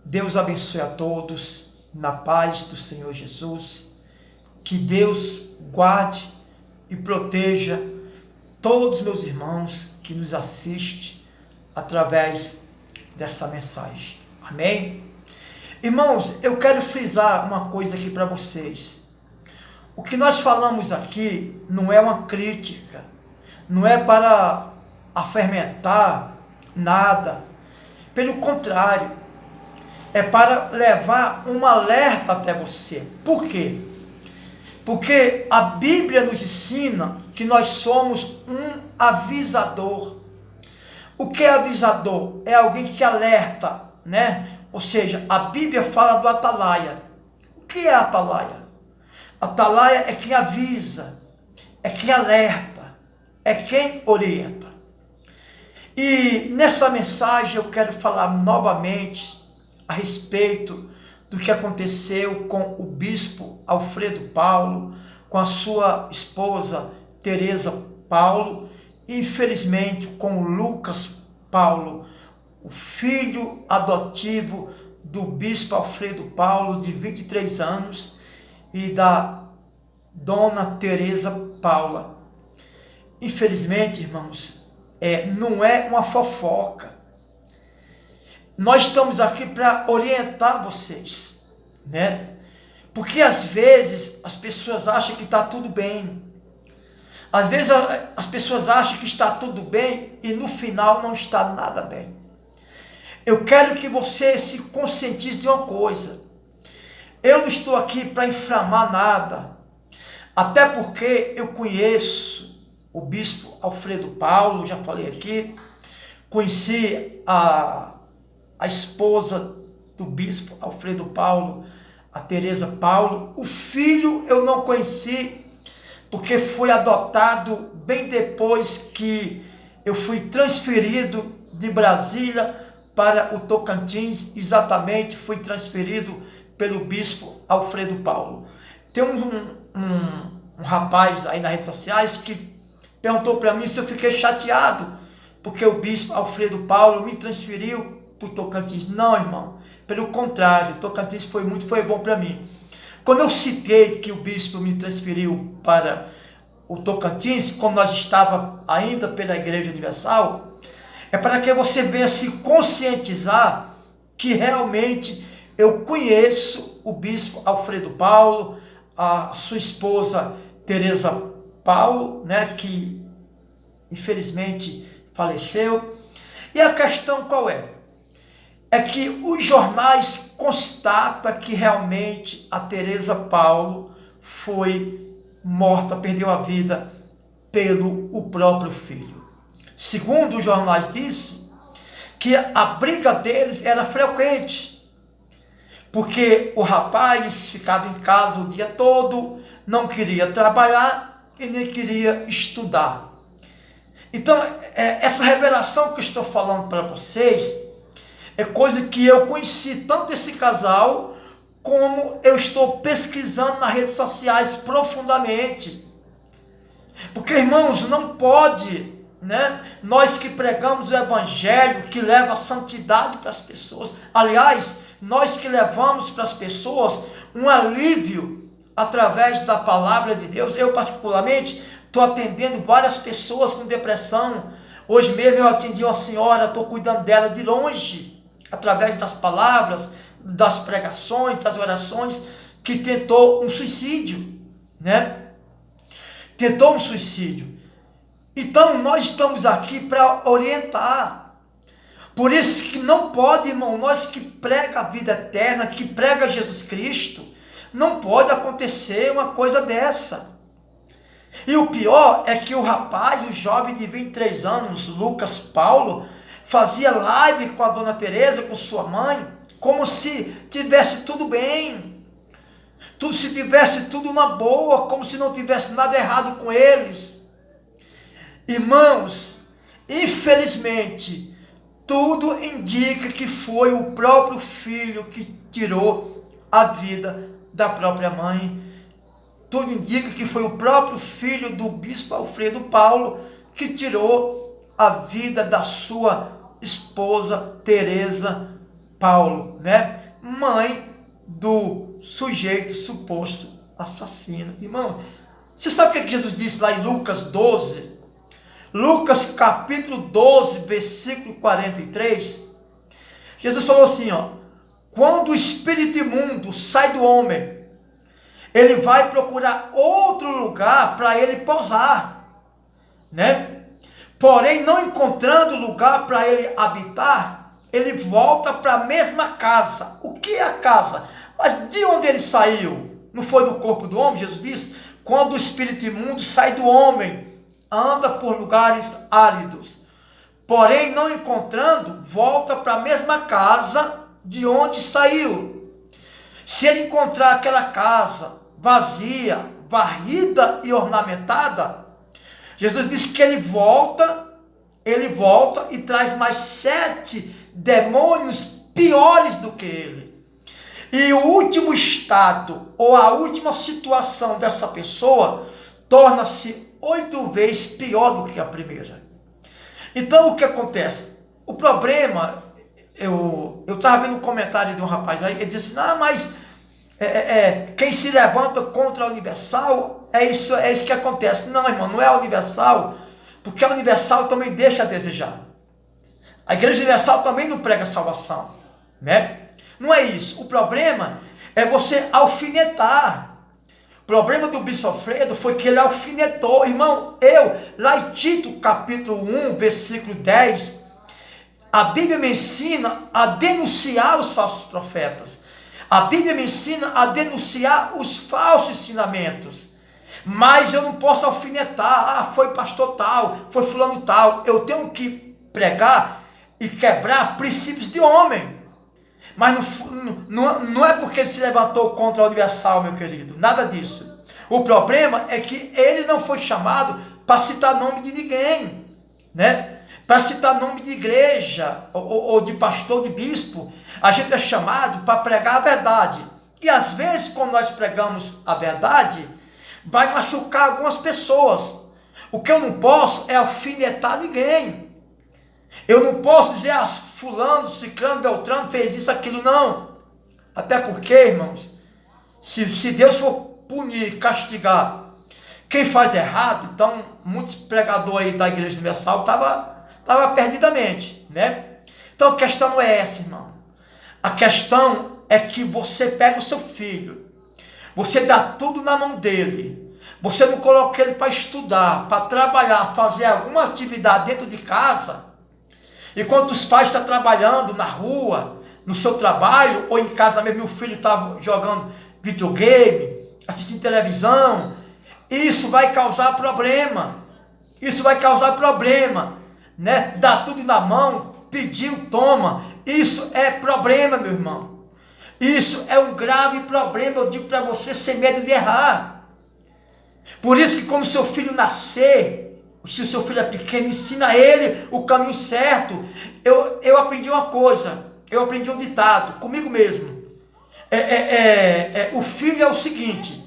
Deus abençoe a todos, na paz do Senhor Jesus. Que Deus guarde e proteja todos os meus irmãos que nos assistem através dessa mensagem. Amém? Irmãos, eu quero frisar uma coisa aqui para vocês. O que nós falamos aqui não é uma crítica, não é para afermentar nada. Pelo contrário, é para levar um alerta até você. Por quê? Porque a Bíblia nos ensina que nós somos um avisador. O que é avisador? É alguém que alerta, né? Ou seja, a Bíblia fala do atalaia. O que é atalaia? Atalaia é quem avisa, é quem alerta, é quem orienta. E nessa mensagem eu quero falar novamente a respeito do que aconteceu com o bispo Alfredo Paulo, com a sua esposa Teresa Paulo, e infelizmente com o Lucas Paulo, o filho adotivo do bispo Alfredo Paulo, de 23 anos, e da dona Teresa Paula. Infelizmente, irmãos, não é uma fofoca. Nós estamos aqui para orientar vocês, né? Porque às vezes as pessoas acham que está tudo bem. Às vezes as pessoas acham que está tudo bem e no final não está nada bem. Eu quero que você se conscientize de uma coisa. Eu não estou aqui para inflamar nada. Até porque eu conheço o bispo Alfredo Paulo, já falei aqui. Conheci a esposa do bispo Alfredo Paulo, a Teresa Paulo. O filho eu não conheci, porque foi adotado bem depois que eu fui transferido de Brasília para o Tocantins. Exatamente, fui transferido pelo bispo Alfredo Paulo. Tem um rapaz aí nas redes sociais que perguntou para mim se eu fiquei chateado porque o bispo Alfredo Paulo me transferiu para o Tocantins. Não, irmão, pelo contrário, o Tocantins foi bom para mim. Quando eu citei que o bispo me transferiu para o Tocantins, quando nós estávamos ainda pela Igreja Universal, é para que você venha se conscientizar que realmente eu conheço o bispo Alfredo Paulo, a sua esposa Teresa Paulo, né, que infelizmente faleceu. E a questão qual é? É que os jornais constatam que realmente a Teresa Paulo foi morta, perdeu a vida pelo o próprio filho. Segundo os jornais disse que a briga deles era frequente, porque o rapaz ficava em casa o dia todo, não queria trabalhar e nem queria estudar. Então, essa revelação que eu estou falando para vocês é coisa que eu conheci tanto esse casal, como eu estou pesquisando nas redes sociais profundamente. Porque, irmãos, não pode, né? Nós que pregamos o evangelho, que leva a santidade para as pessoas. Aliás, nós que levamos para as pessoas um alívio através da palavra de Deus. Eu particularmente estou atendendo várias pessoas com depressão. Hoje mesmo eu atendi uma senhora, estou cuidando dela de longe, através das palavras, das pregações, das orações, que tentou um suicídio, né? Tentou um suicídio. Então nós estamos aqui para orientar. Por isso que não pode, irmão, nós que prega a vida eterna, que prega Jesus Cristo, não pode acontecer uma coisa dessa. E o pior é que o rapaz, o jovem de 23 anos, Lucas Paulo, fazia live com a dona Teresa, com sua mãe, como se tivesse tudo bem, se tivesse tudo na boa, como se não tivesse nada errado com eles. Irmãos, infelizmente, tudo indica que foi o próprio filho que tirou a vida da própria mãe. Tudo indica que foi o próprio filho do bispo Alfredo Paulo que tirou a vida da sua esposa Teresa Paulo, né? mãe do sujeito suposto assassino. Irmão, você sabe o que Jesus disse lá em Lucas 12? Lucas capítulo 12, versículo 43. Jesus falou assim, ó: quando o espírito imundo sai do homem, ele vai procurar outro lugar para ele pousar, né? Porém, não encontrando lugar para ele habitar, ele volta para a mesma casa. O que é a casa? Mas de onde ele saiu? Não foi do corpo do homem? Jesus disse: quando o espírito imundo sai do homem, anda por lugares áridos. Porém, não encontrando, volta para a mesma casa de onde saiu. Se ele encontrar aquela casa vazia, varrida e ornamentada, Jesus disse que ele volta e traz mais 7 demônios piores do que ele. E o último estado, ou a última situação dessa pessoa, torna-se 8 vezes pior do que a primeira. Então o que acontece? O problema, eu estava vendo um comentário de um rapaz aí, ele disse: não, mas quem se levanta contra a Universal, é isso que acontece. Não, irmão, não é a Universal, porque a Universal também deixa a desejar. A Igreja Universal também não prega salvação, né? Não é isso. O problema é você alfinetar. O problema do bispo Alfredo foi que ele alfinetou. Irmão, lá em Tito capítulo 1, versículo 10, a Bíblia me ensina a denunciar os falsos profetas. A Bíblia me ensina a denunciar os falsos ensinamentos. Mas eu não posso alfinetar. Foi pastor tal, foi fulano tal. Eu tenho que pregar e quebrar princípios de homem. Mas não é porque ele se levantou contra a Universal, meu querido. Nada disso. O problema é que ele não foi chamado para citar nome de ninguém, né? Para citar nome de igreja, ou de pastor, de bispo. A gente é chamado para pregar a verdade. E às vezes, quando nós pregamos a verdade, vai machucar algumas pessoas. O que eu não posso é alfinetar ninguém. Eu não posso dizer: fulano, ciclano, beltrano fez isso, aquilo, não. Até porque, irmãos, se Deus for punir, castigar quem faz errado, então muitos pregadores aí da Igreja Universal estavam perdidamente, né? Então a questão não é essa, irmão. A questão é que você pega o seu filho, você dá tudo na mão dele, você não coloca ele para estudar, para trabalhar, fazer alguma atividade dentro de casa. Enquanto os pais estão trabalhando na rua, no seu trabalho, ou em casa mesmo, meu filho está jogando videogame, assistindo televisão, isso vai causar problema. Isso vai causar problema, né? Dá tudo na mão, pediu, toma. Isso é problema, meu irmão. Isso é um grave problema, eu digo para você, sem medo de errar. Por isso que quando seu filho nascer, se o seu filho é pequeno, ensina ele o caminho certo. Eu aprendi uma coisa, eu aprendi um ditado comigo mesmo. O filho é o seguinte: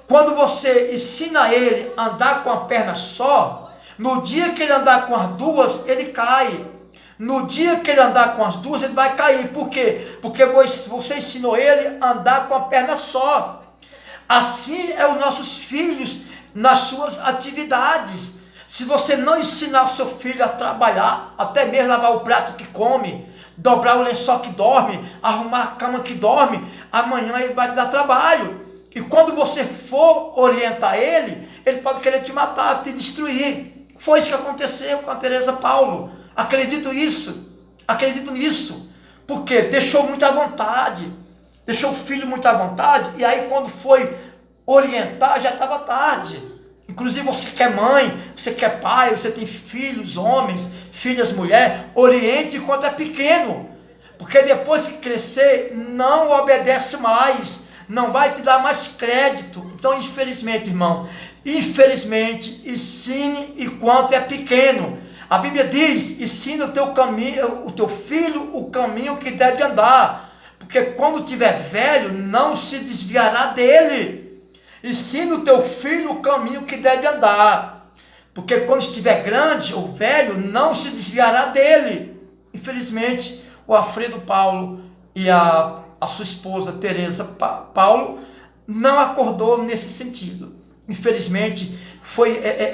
quando você ensina ele a andar com a perna só, no dia que ele andar com as duas, ele cai. No dia que ele andar com as duas, ele vai cair. Por quê? Porque você ensinou ele a andar com a perna só. Assim é os nossos filhos nas suas atividades. Se você não ensinar o seu filho a trabalhar, até mesmo lavar o prato que come, dobrar o lençol que dorme, arrumar a cama que dorme, amanhã ele vai dar trabalho. E quando você for orientar ele pode querer te matar, te destruir. Foi isso que aconteceu com a Teresa Paulo. Acredito nisso. Porque deixou muita vontade, deixou o filho muita vontade, e aí quando foi orientar, já estava tarde. Inclusive você que é mãe, você que é pai, você tem filhos, homens, filhas, mulher, oriente enquanto é pequeno, porque depois que crescer, não obedece mais, não vai te dar mais crédito. Então, infelizmente, irmão, ensine enquanto é pequeno. A Bíblia diz: ensina o teu filho o caminho que deve andar, porque quando tiver velho, não se desviará dele. Ensina o teu filho o caminho que deve andar, porque quando estiver grande ou velho, não se desviará dele. Infelizmente, o Alfredo Paulo e a a sua esposa Teresa Paulo, não acordou nesse sentido. Infelizmente,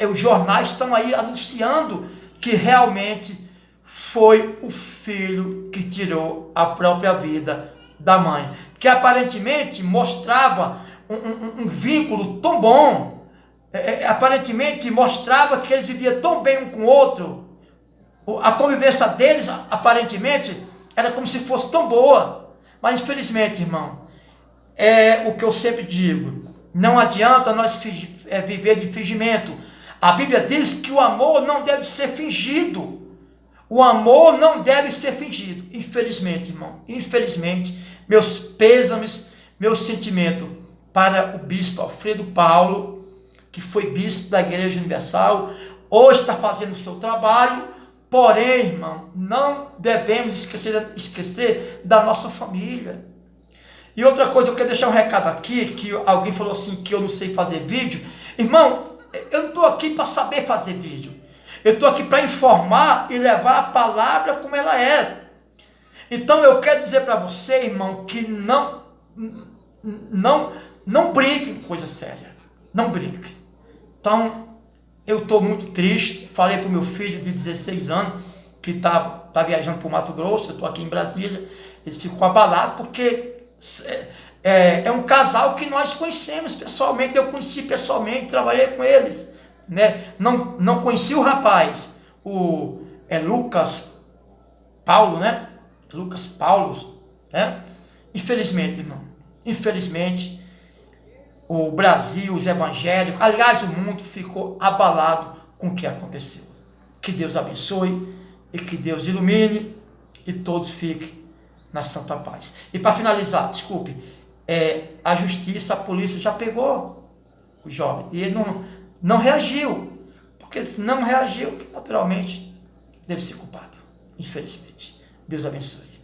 os jornais estão aí anunciando que realmente foi o filho que tirou a própria vida da mãe, que aparentemente mostrava um vínculo tão bom, aparentemente mostrava que eles viviam tão bem um com o outro, a convivência deles aparentemente era como se fosse tão boa, mas infelizmente, irmão, é o que eu sempre digo, não adianta nós viver de fingimento. A Bíblia diz que o amor não deve ser fingido. O amor não deve ser fingido. Infelizmente, irmão, infelizmente, meus pêsames, meu sentimento para o bispo Alfredo Paulo, que foi bispo da Igreja Universal, hoje está fazendo o seu trabalho, porém, irmão, não devemos esquecer da nossa família. E outra coisa, eu quero deixar um recado aqui, que alguém falou assim, que eu não sei fazer vídeo. Irmão, eu não estou aqui para saber fazer vídeo. Eu estou aqui para informar e levar a palavra como ela é. Então eu quero dizer para você, irmão, que não brinque com coisa séria. Não brinque. Então, eu estou muito triste. Falei para o meu filho de 16 anos, que está viajando para o Mato Grosso, eu estou aqui em Brasília. Ele ficou abalado porque é um casal que nós conhecemos pessoalmente. Eu conheci pessoalmente, trabalhei com eles, né? Não conheci o rapaz, Lucas Paulo, né? Lucas Paulo, né? Infelizmente, irmão, infelizmente, o Brasil, os evangélicos, aliás, o mundo ficou abalado com o que aconteceu. Que Deus abençoe e que Deus ilumine e todos fiquem na santa paz. E para finalizar, desculpe, a justiça, a polícia já pegou o jovem e ele não reagiu, porque se não reagiu, naturalmente deve ser culpado, infelizmente. Deus abençoe.